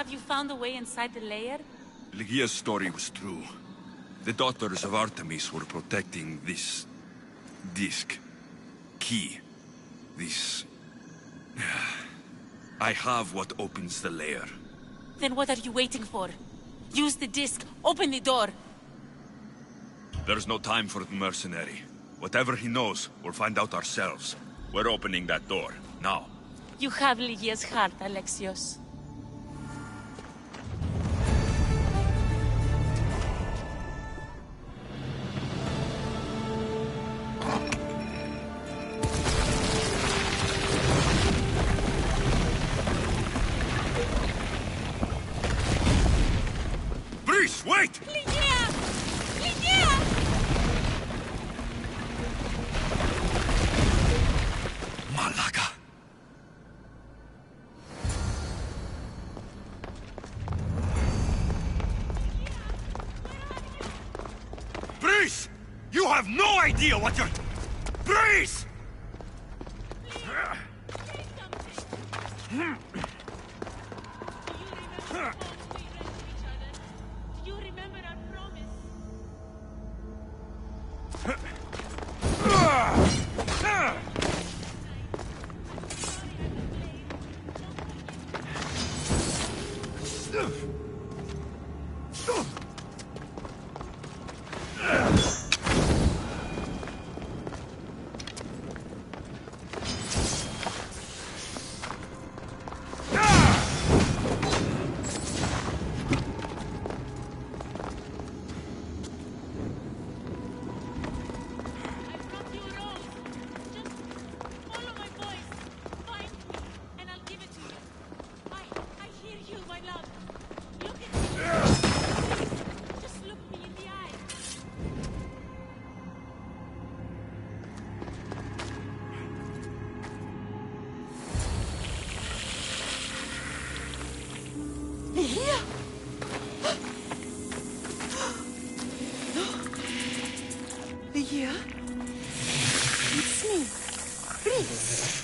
Have you found a way inside the lair? Lygia's story was true. The daughters of Artemis were protecting this... disc. Key. This... I have what opens the lair. Then what are you waiting for? Use the disc. Open the door. There's no time for the mercenary. Whatever he knows, we'll find out ourselves. We're opening that door, now. You have Lygia's heart, Alexios. Wait! Lygia! Lygia! Malaga! Breeze! You have no idea what you're... Breeze! Lygia? It's me, Breeze.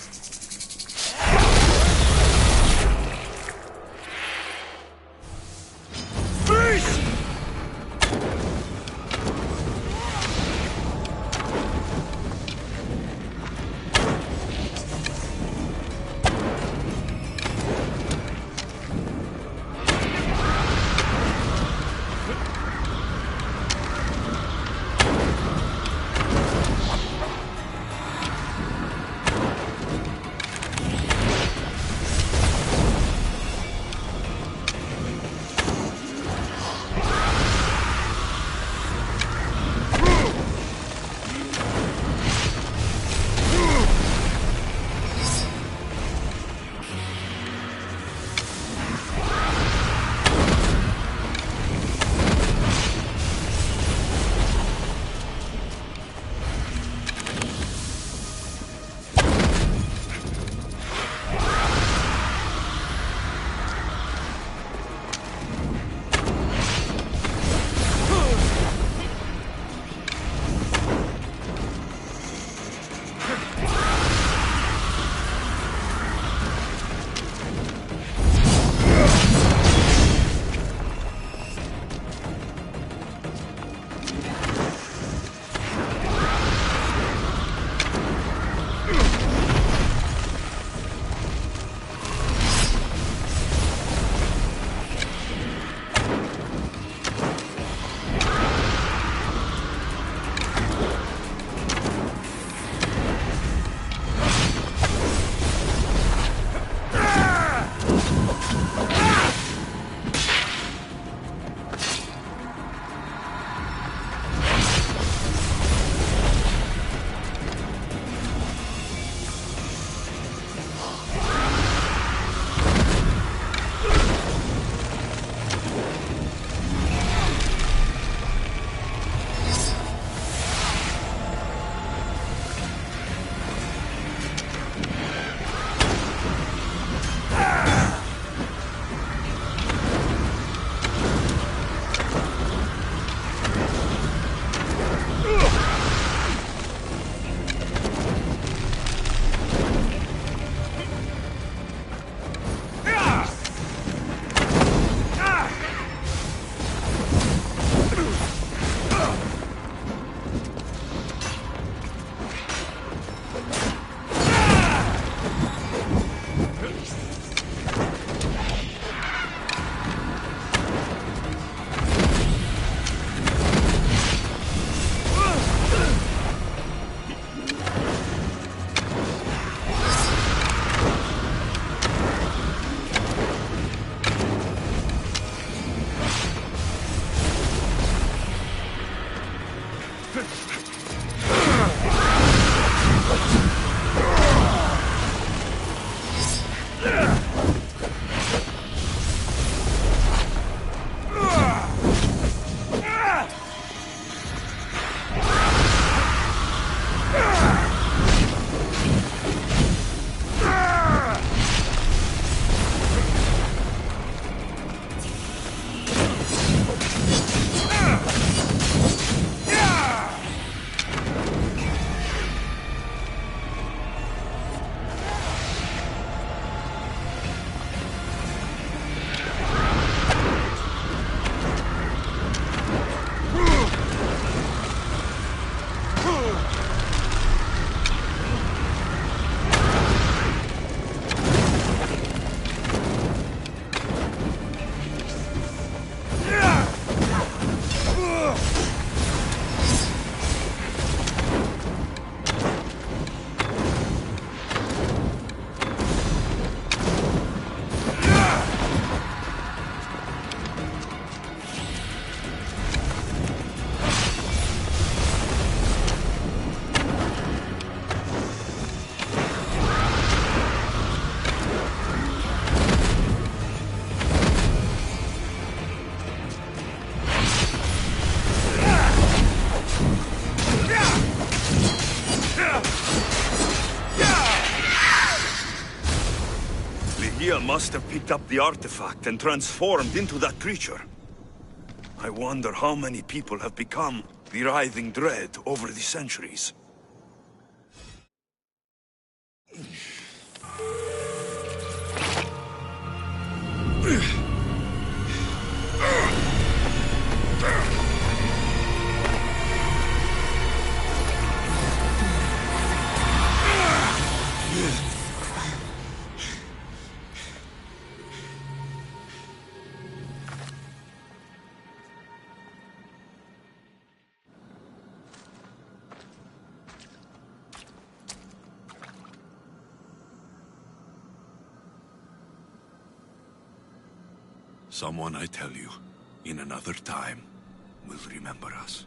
Gia must have picked up the artifact and transformed into that creature. I wonder how many people have become the writhing dread over the centuries. Someone, I tell you, in another time, will remember us.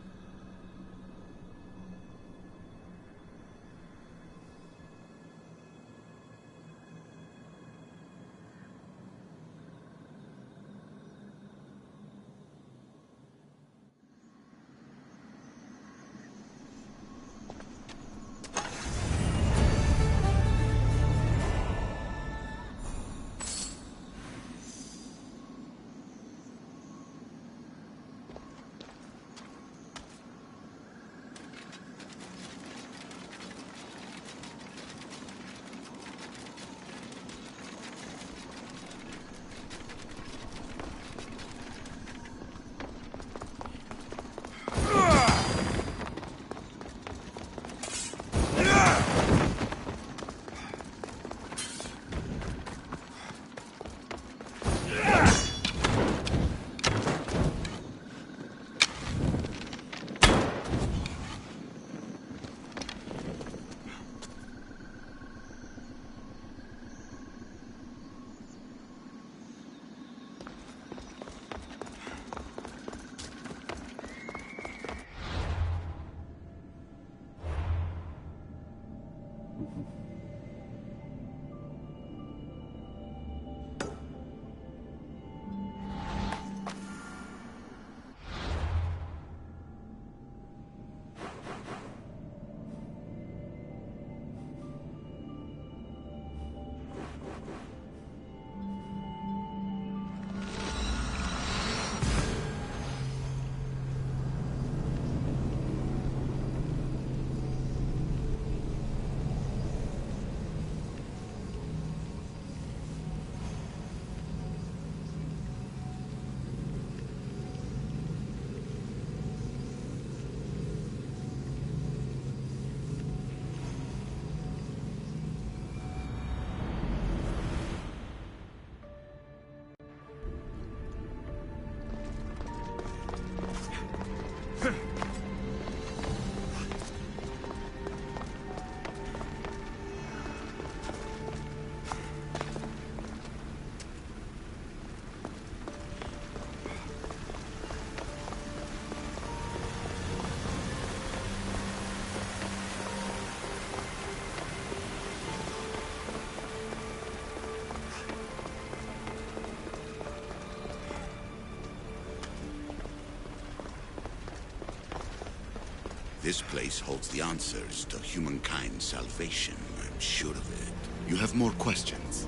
This place holds the answers to humankind's salvation, I'm sure of it. You have more questions?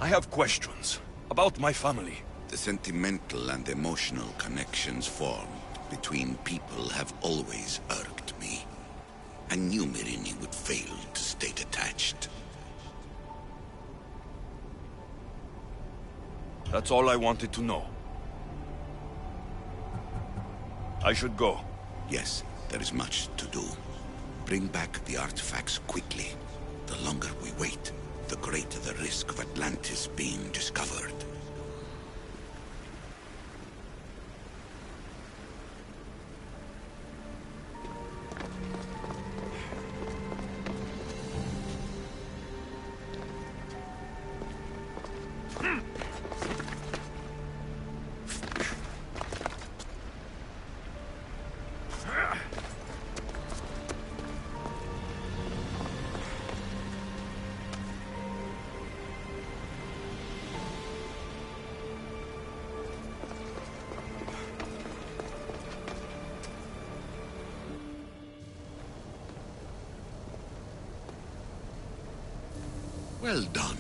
I have questions about my family. The sentimental and emotional connections formed between people have always irked me. I knew Myrrine would fail to stay detached. That's all I wanted to know. I should go. Yes, there is much to do. Bring back the artifacts quickly. The longer we wait, the greater the risk of Atlantis being discovered. Well done.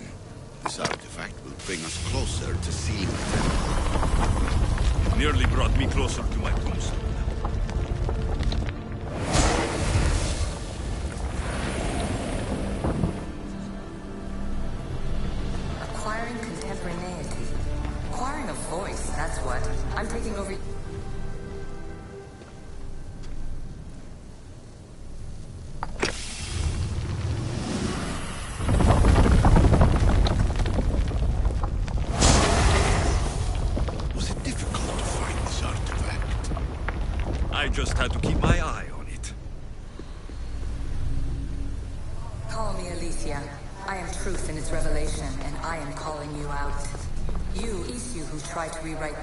This artifact will bring us closer to seeing the temple. Nearly brought me closer to my tombstone. Acquiring contemporaneity. Acquiring a voice, that's what. I'm taking over... Was it difficult to find this artifact? I just had to keep my eye on it. Call me Alicia. I am truth in its revelation, and I am calling you out. You, Isu, who tried to rewrite...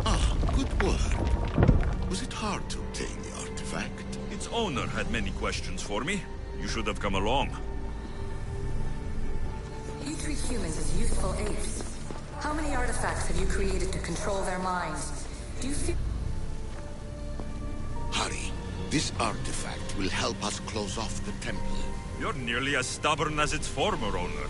Ah, good work. Was it hard to obtain the artifact? Its owner had many questions for me. You should have come along. You treat humans as youthful apes. How many artifacts have you created to control their minds? Do you feel... Hurry. This artifact will help us close off the temple. You're nearly as stubborn as its former owner.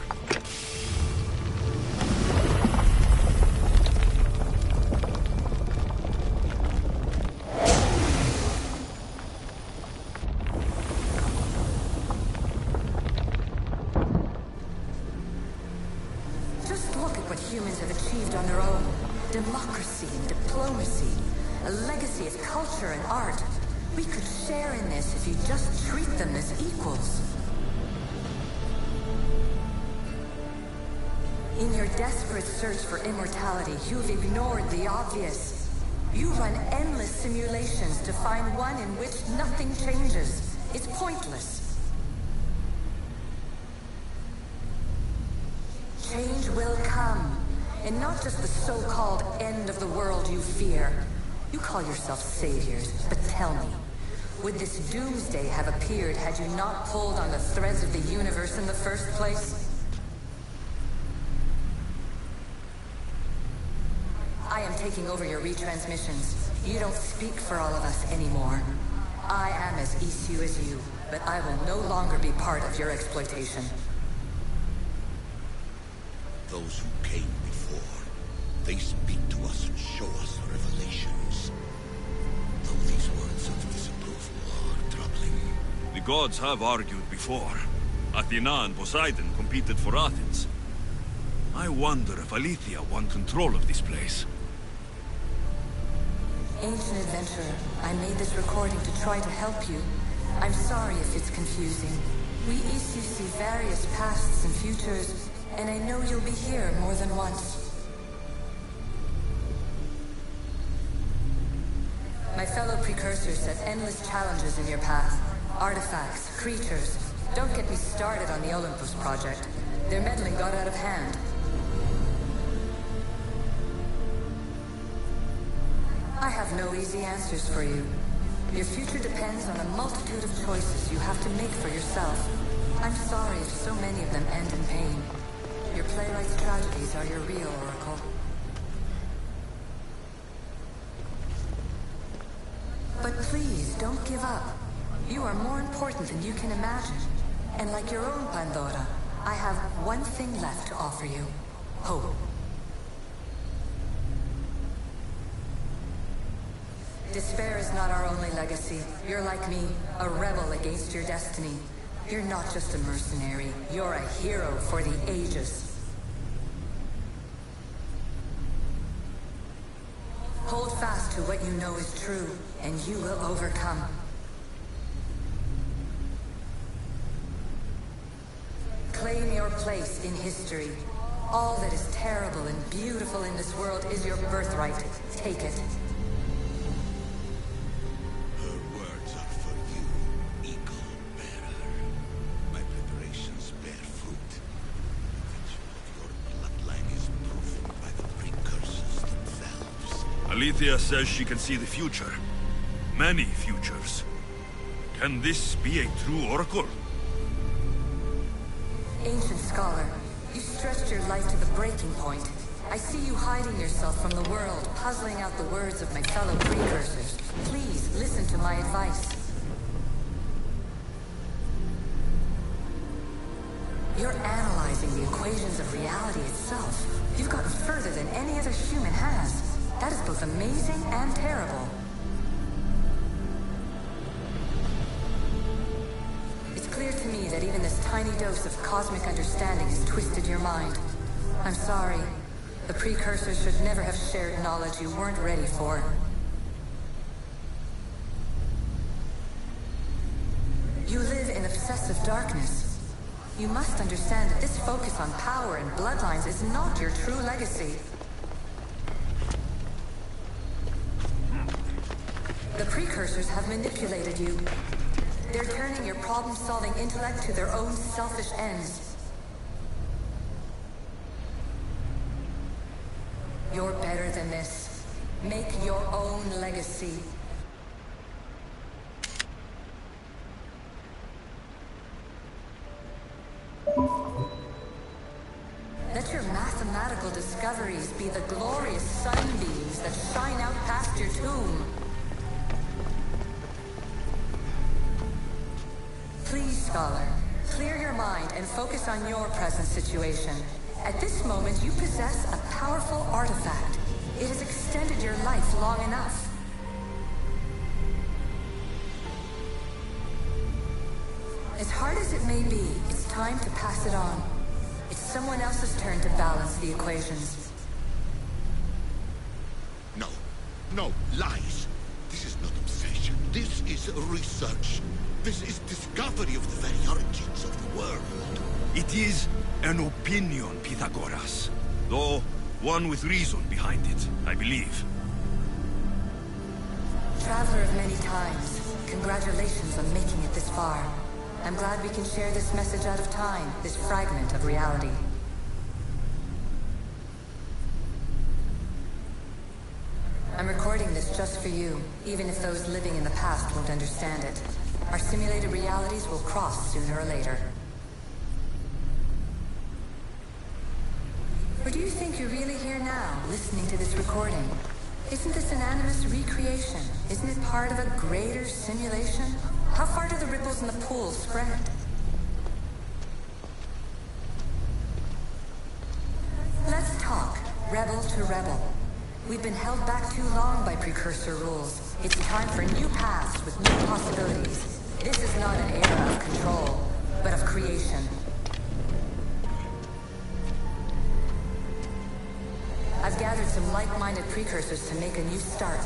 Just look at what humans have achieved on their own. Democracy and diplomacy. A legacy of culture and art. We could share in this if you just treat them as equals. In your desperate search for immortality, you've ignored the obvious. You run endless simulations to find one in which nothing changes. It's pointless. Change will come, and not just the so-called end of the world you fear. You call yourself saviors, but tell me, would this doomsday have appeared had you not pulled on the threads of the universe in the first place? I am taking over your retransmissions. You don't speak for all of us anymore. I am as Isu as you, but I will no longer be part of your exploitation. Those who came before, they speak to us and show us revelations. Though these words of disapproval are troubling. The gods have argued before. Athena and Poseidon competed for Athens. I wonder if Aletheia won control of this place. Ancient adventurer, I made this recording to try to help you. I'm sorry if it's confusing. We Isu see various pasts and futures, and I know you'll be here more than once. My fellow precursors set endless challenges in your path. Artifacts, creatures. Don't get me started on the Olympus project. Their meddling got out of hand. I have no easy answers for you. Your future depends on a multitude of choices you have to make for yourself. I'm sorry if so many of them end in pain. Your playwright's tragedies are your real oracle. But please, don't give up. You are more important than you can imagine. And like your own Pandora, I have one thing left to offer you. Hope. Despair is not our only legacy. You're like me, a rebel against your destiny. You're not just a mercenary, you're a hero for the ages. Hold fast to what you know is true, and you will overcome. Claim your place in history. All that is terrible and beautiful in this world is your birthright. Take it. Her words are for you, eagle bearer. My preparations bear fruit. The virtue of your bloodline is proven by the precursors themselves. Aletheia says she can see the future. Many futures. Can this be a true oracle? Ancient scholar, you stretched your life to the breaking point. I see you hiding yourself from the world, puzzling out the words of my fellow precursors. Please, listen to my advice. You're analyzing the equations of reality itself. You've gotten further than any other human has. That is both amazing and terrible. It's clear to me that even this tiny dose of cosmic understanding has twisted your mind. I'm sorry. The precursors should never have shared knowledge you weren't ready for. You live in obsessive darkness. You must understand that this focus on power and bloodlines is not your true legacy. The precursors have manipulated you. They're turning your problem-solving intellect to their own selfish ends. You're better than this. Make your own legacy. Let your mathematical discoveries be the glorious sunbeams that shine out past your tomb. Please, scholar, clear your mind and focus on your present situation. At this moment, you possess a powerful artifact. It has extended your life long enough. As hard as it may be, it's time to pass it on. It's someone else's turn to balance the equations. No, lies. This is not obsession. This is research. This is discovery of the very origins of the world. It is an opinion, Pythagoras. Though, one with reason behind it, I believe. Traveler of many times, congratulations on making it this far. I'm glad we can share this message out of time, this fragment of reality. I'm recording this just for you, even if those living in the past won't understand it. Our simulated realities will cross sooner or later. Or do you think you're really here now, listening to this recording? Isn't this an animus recreation? Isn't it part of a greater simulation? How far do the ripples in the pool spread? Let's talk, rebel to rebel. We've been held back too long by precursor rules. It's time for new paths with new possibilities. This is not an era of control, but of creation. I've gathered some like-minded precursors to make a new start.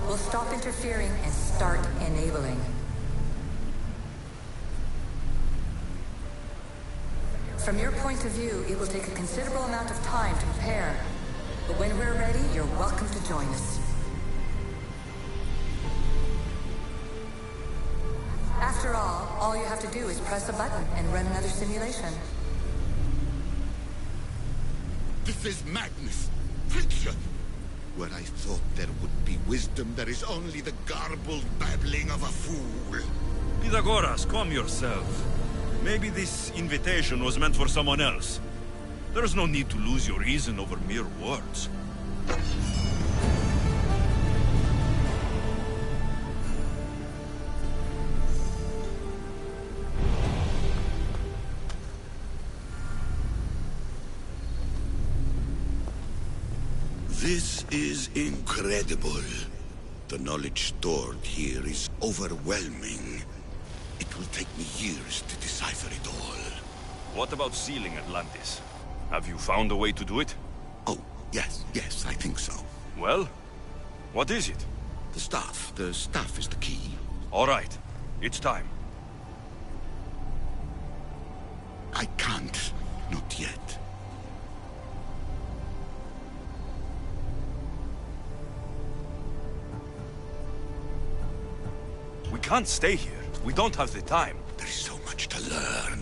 We'll stop interfering and start enabling. From your point of view, it will take a considerable amount of time to prepare. But when we're ready, you're welcome to join us. After all you have to do is press a button and run another simulation. This is madness. Fiction. Where I thought there would be wisdom, there is only the garbled babbling of a fool. Pythagoras, calm yourself. Maybe this invitation was meant for someone else. There's no need to lose your reason over mere words. This is incredible. The knowledge stored here is overwhelming. It will take me years to decipher it all. What about sealing Atlantis? Have you found a way to do it? Oh, yes, I think so. Well, what is it? The staff is the key. All right, it's time. I can't, not yet. We can't stay here. We don't have the time. There is so much to learn.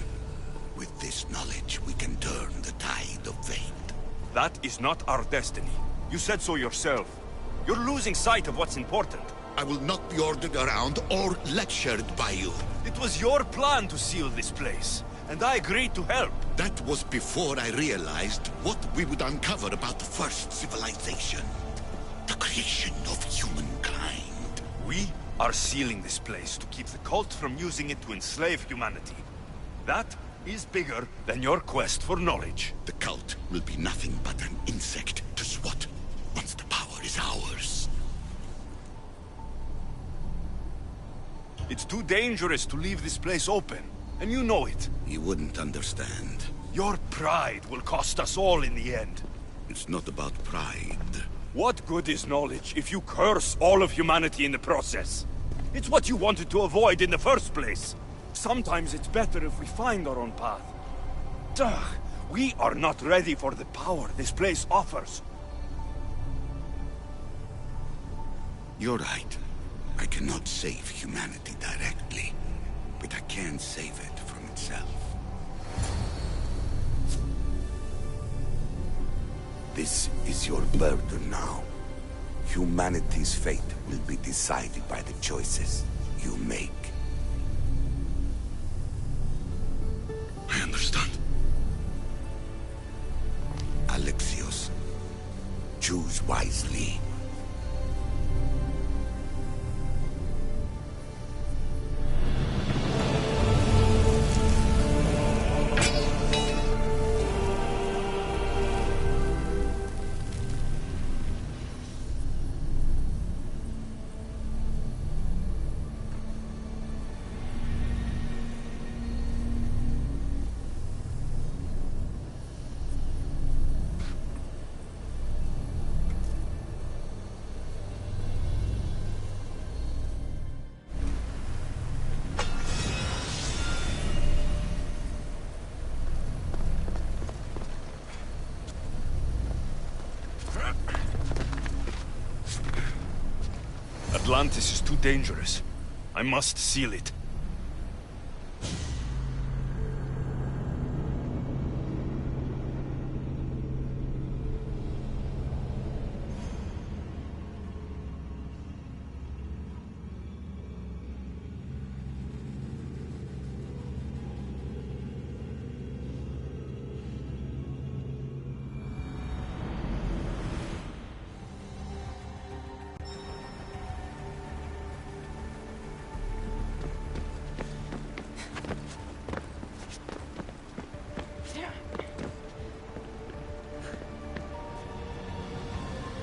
With this knowledge, we can turn the tide of fate. That is not our destiny. You said so yourself. You're losing sight of what's important. I will not be ordered around or lectured by you. It was your plan to seal this place. and I agreed to help. That was before I realized what we would uncover about the first civilization. The creation of humankind. We are sealing this place to keep the cult from using it to enslave humanity. That is bigger than your quest for knowledge. The cult will be nothing but an insect to swat once the power is ours. It's too dangerous to leave this place open, and you know it. You wouldn't understand. Your pride will cost us all in the end. It's not about pride. What good is knowledge if you curse all of humanity in the process? It's what you wanted to avoid in the first place. Sometimes it's better if we find our own path. Ugh, we are not ready for the power this place offers. You're right. I cannot save humanity directly, but I can save it from itself. This is your burden now. Humanity's fate will be decided by the choices you make. I understand. Alexios, choose wisely. Atlantis is too dangerous. I must seal it.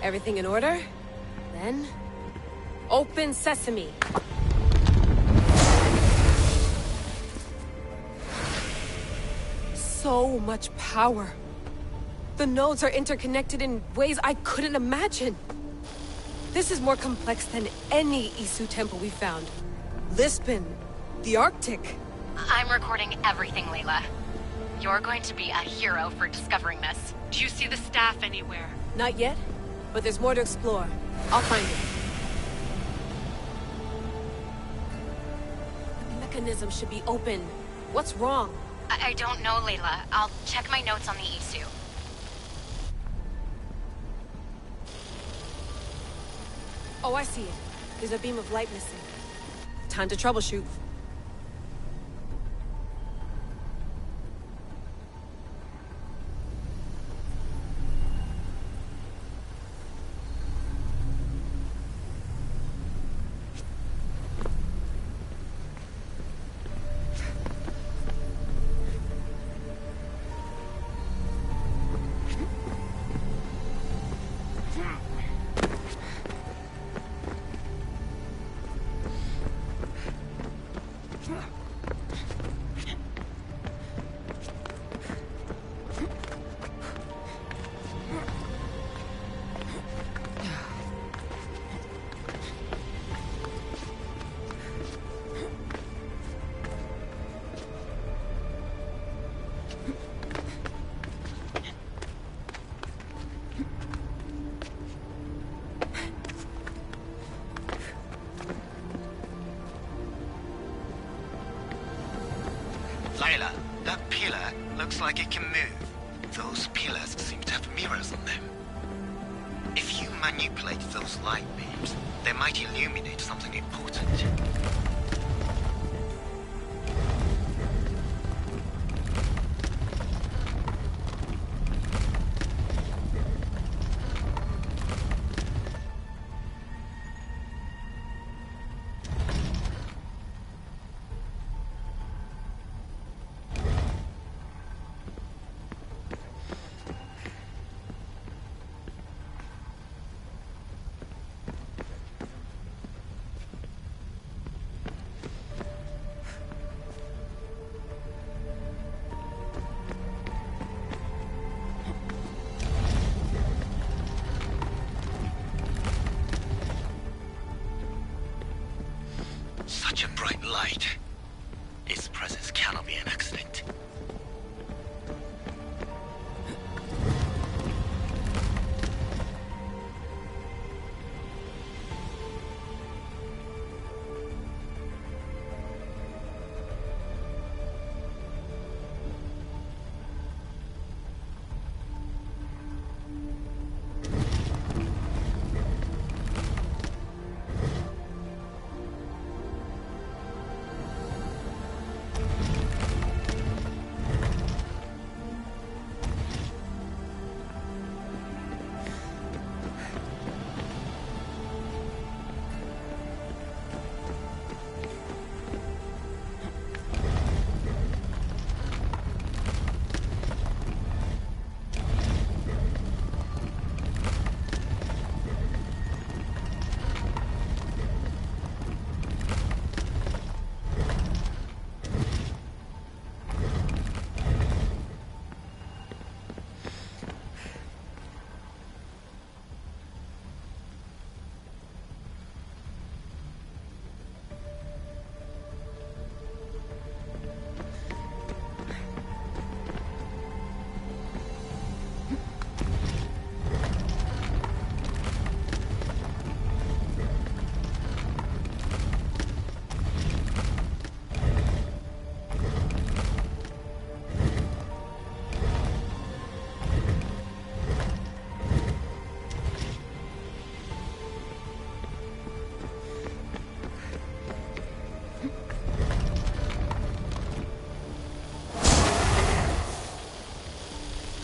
Everything in order? Then... open sesame! So much power! The nodes are interconnected in ways I couldn't imagine! This is more complex than any Isu temple we found. Lisbon, the Arctic. I'm recording everything, Layla. You're going to be a hero for discovering this. Do you see the staff anywhere? Not yet, but there's more to explore. I'll find it. The mechanism should be open. What's wrong? I don't know, Layla. I'll check my notes on the Isu. Oh, I see it. There's a beam of light missing. Time to troubleshoot. Layla, that pillar looks like it can move. Those pillars seem to have mirrors on them. If you manipulate those light beams, they might illuminate something important. such a bright light. Its presence cannot be an accident.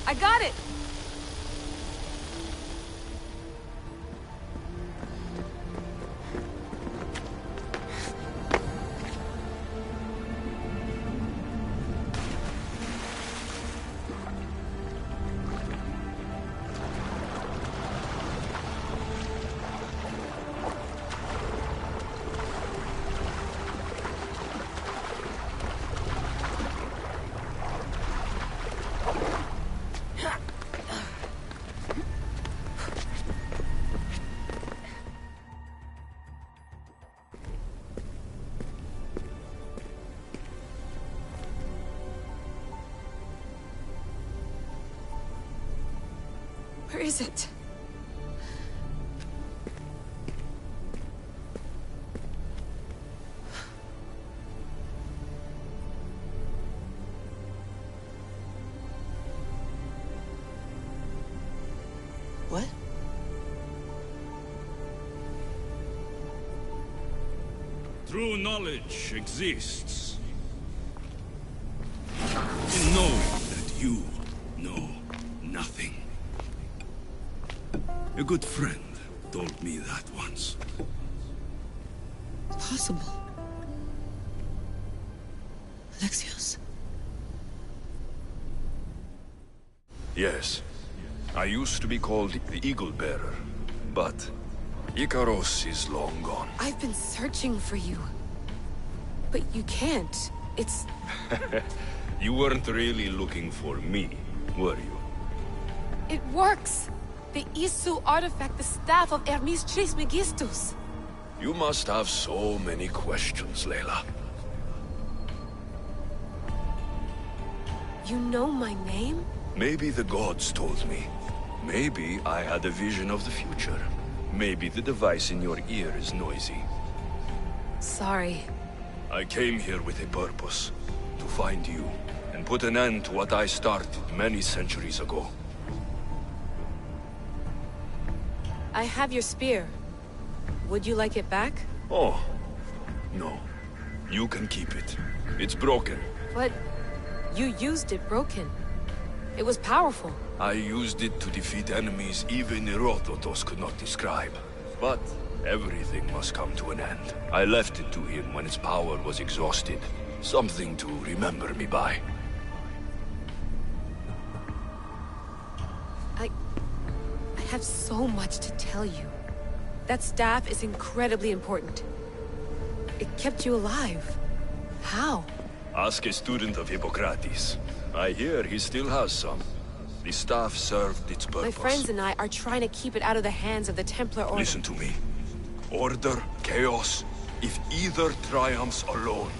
I got it! Where is it? What? True knowledge exists in knowing that you know nothing. A good friend told me that once. Possible. Alexios? Yes. I used to be called the Eagle Bearer, but Icaros is long gone. I've been searching for you. But you can't. It's... You weren't really looking for me, were you? It works! The Isu artifact, the staff of Hermes Trismegistus. You must have so many questions, Layla. You know my name? Maybe the gods told me. Maybe I had a vision of the future. Maybe the device in your ear is noisy. Sorry. I came here with a purpose. To find you, and put an end to what I started many centuries ago. I have your spear. Would you like it back? Oh, no. You can keep it. It's broken. But you used it broken. It was powerful. I used it to defeat enemies even Herodotus could not describe. But everything must come to an end. I left it to him when its power was exhausted. Something to remember me by. I have so much to tell you. That staff is incredibly important. It kept you alive. How? Ask a student of Hippocrates. I hear he still has some. The staff served its purpose. My friends and I are trying to keep it out of the hands of the Templar Order. Listen to me. Order, chaos, If either triumphs alone,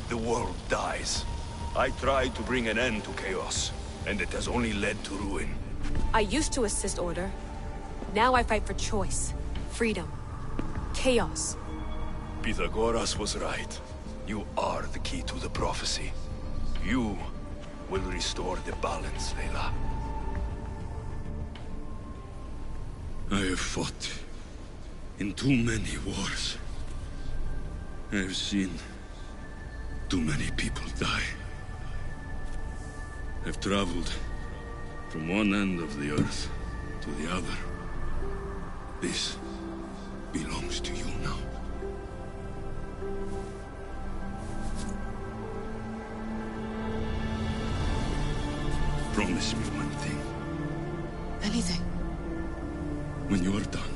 the world dies. I tried to bring an end to chaos, and it has only led to ruin. I used to assist order. Now I fight for choice, freedom, chaos. Pythagoras was right. You are the key to the prophecy. You will restore the balance, Layla. I have fought in too many wars. I have seen too many people die. I've traveled from one end of the earth to the other. This belongs to you now. Promise me one thing. Anything. When you are done,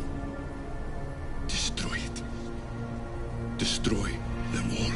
destroy it. Destroy them all.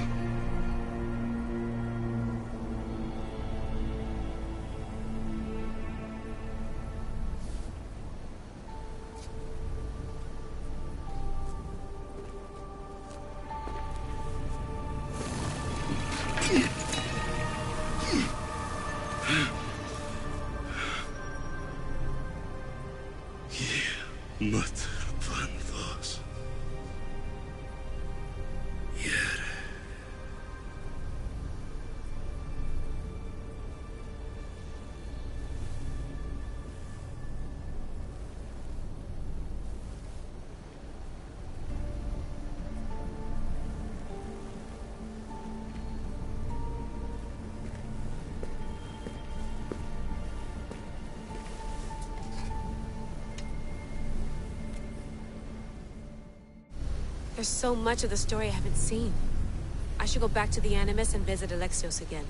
There's so much of the story I haven't seen. I should go back to the Animus and visit Alexios again.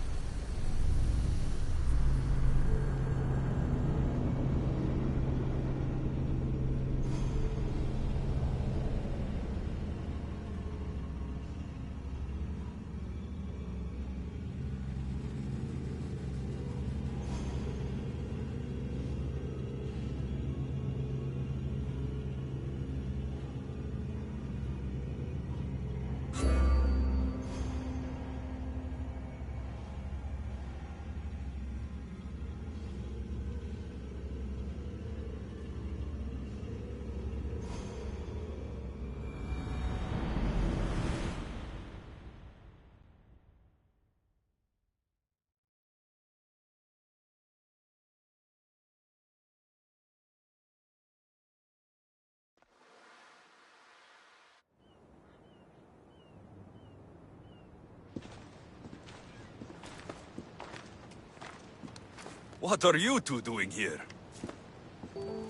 What are you two doing here?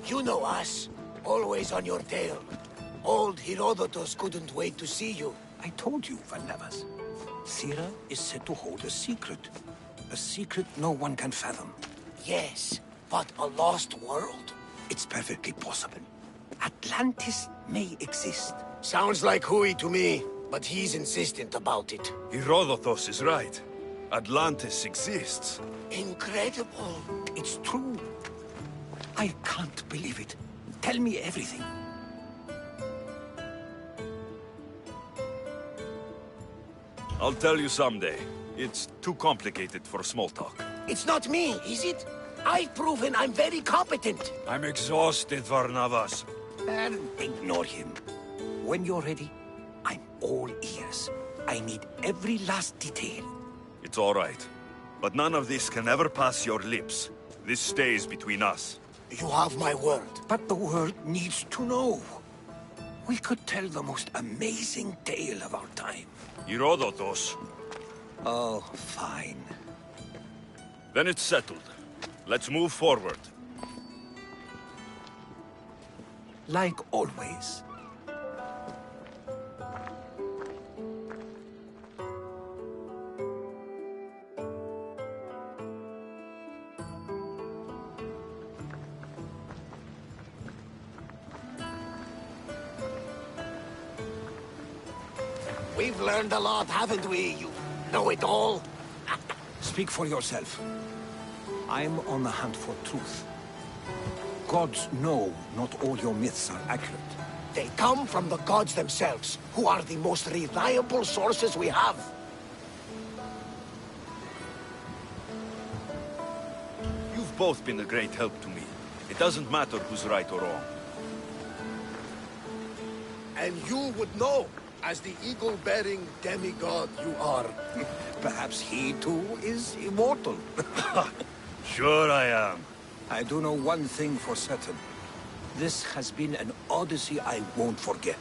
You know us. Always on your tail. Old Herodotus couldn't wait to see you. I told you, Varnavas. Thera is said to hold a secret. A secret no one can fathom. Yes, but a lost world? It's perfectly possible. Atlantis may exist. Sounds like Hui to me, but he's insistent about it. Herodotus is right. Atlantis exists. Incredible. It's true. I can't believe it. Tell me everything. I'll tell you someday. It's too complicated for small talk. It's not me, is it? I've proven I'm very competent. I'm exhausted, Varnavas. And ignore him. When you're ready, I'm all ears. I need every last detail. It's all right. But none of this can ever pass your lips. This stays between us. You have my word. But the world needs to know. We could tell the most amazing tale of our time. Herodotus. Oh, fine. Then it's settled. Let's move forward. Like always. We've learned a lot, haven't we, you know-it-all? Speak for yourself. I'm on the hunt for truth. Gods know not all your myths are accurate. They come from the gods themselves, who are the most reliable sources we have. You've both been a great help to me. It doesn't matter who's right or wrong. And you would know, as the eagle-bearing demigod you are. Perhaps he too is immortal. Sure I am. I do know one thing for certain. This has been an Odyssey I won't forget.